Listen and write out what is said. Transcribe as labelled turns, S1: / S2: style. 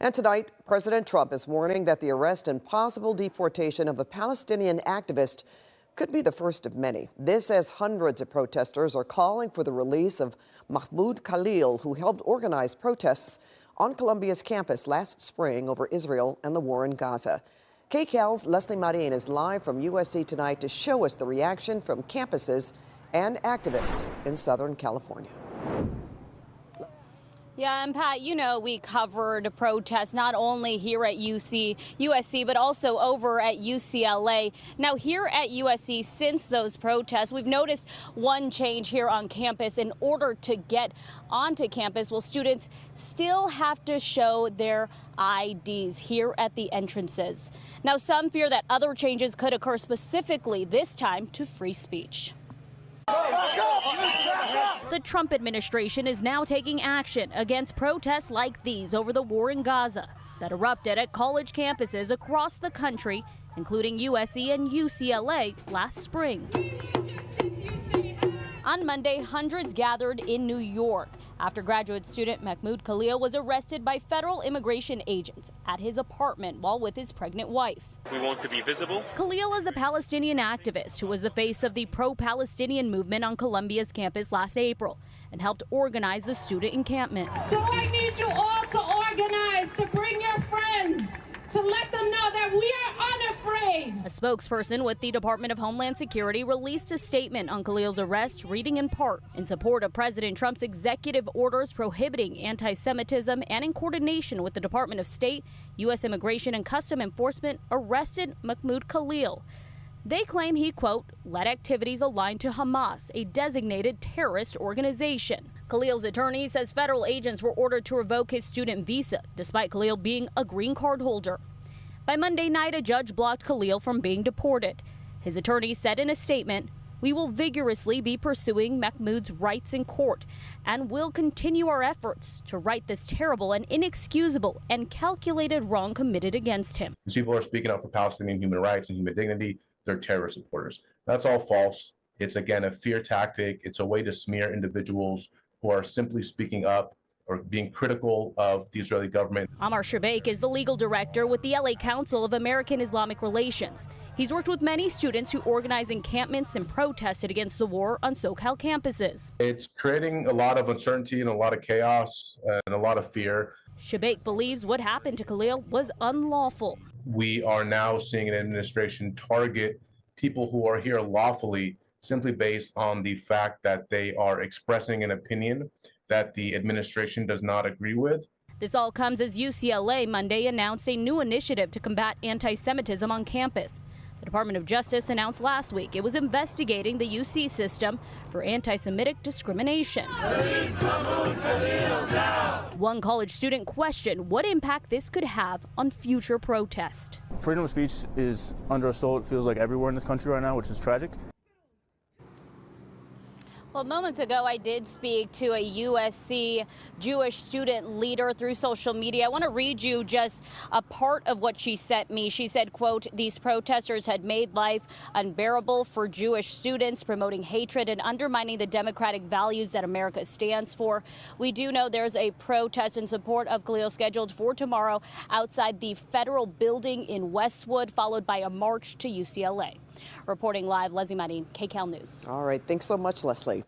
S1: And tonight, President Trump is warning that the arrest and possible deportation of a Palestinian activist could be the first of many. This as hundreds of protesters are calling for the release of Mahmoud Khalil, who helped organize protests on Columbia's campus last spring over Israel and the war in Gaza. KCAL's Leslie Marin is live from USC tonight to show us the reaction from campuses and activists in Southern California.
S2: Yeah, and Pat, you know, we covered protests not only here at USC, but also over at UCLA. Now, here at USC, since those protests, we've noticed one change here on campus. In order to get onto campus, well, students still have to show their IDs here at the entrances. Now, some fear that other changes could occur specifically this time to free speech. The Trump administration is now taking action against protests like these over the war in Gaza that erupted at college campuses across the country, including USC and UCLA last spring. On Monday, hundreds gathered in New York after graduate student Mahmoud Khalil was arrested by federal immigration agents at his apartment while with his pregnant wife.
S3: We want to be visible.
S2: Khalil is a Palestinian activist who was the face of the pro-Palestinian movement on Columbia's campus last April and helped organize the student encampment.
S4: So I need you all to organize, to bring your friends, to let them know that we are unafraid.
S2: A spokesperson with the Department of Homeland Security released a statement on Khalil's arrest, reading in part, in support of President Trump's executive orders prohibiting anti-Semitism and in coordination with the Department of State, U.S. Immigration and Customs Enforcement arrested Mahmoud Khalil. They claim he, quote, led activities aligned to Hamas, a designated terrorist organization. Khalil's attorney says federal agents were ordered to revoke his student visa, despite Khalil being a green card holder. By Monday night, a judge blocked Khalil from being deported. His attorney said in a statement, "We will vigorously be pursuing Mahmoud's rights in court and will continue our efforts to right this terrible and inexcusable and calculated wrong committed against him."
S5: These people are speaking up for Palestinian human rights and human dignity. They're terrorist supporters. That's all false. It's, again, a fear tactic. It's a way to smear individuals who are simply speaking up or being critical of the Israeli government.
S2: Amar Shabaik is the legal director with the LA Council of American Islamic Relations. He's worked with many students who organize encampments and protested against the war on SoCal campuses.
S5: It's creating a lot of uncertainty and a lot of chaos and a lot of fear.
S2: Shabaik believes what happened to Khalil was unlawful.
S5: We are now seeing an administration target people who are here lawfully simply based on the fact that they are expressing an opinion that the administration does not agree with.
S2: This all comes as UCLA Monday announced a new initiative to combat anti-Semitism on campus. The Department of Justice announced last week it was investigating the UC system for anti-Semitic discrimination. One college student questioned what impact this could have on future protests.
S6: Freedom of speech is under assault, it feels like everywhere in this country right now, which is tragic.
S2: Well, moments ago, I did speak to a USC Jewish student leader through social media. I want to read you just a part of what she sent me. She said, quote, "These protesters had made life unbearable for Jewish students, promoting hatred and undermining the democratic values that America stands for. We do know there's a protest in support of Khalil scheduled for tomorrow outside the federal building in Westwood, followed by a march to UCLA." Reporting live, Leslie Marin, KCAL News.
S1: All right. Thanks so much, Leslie.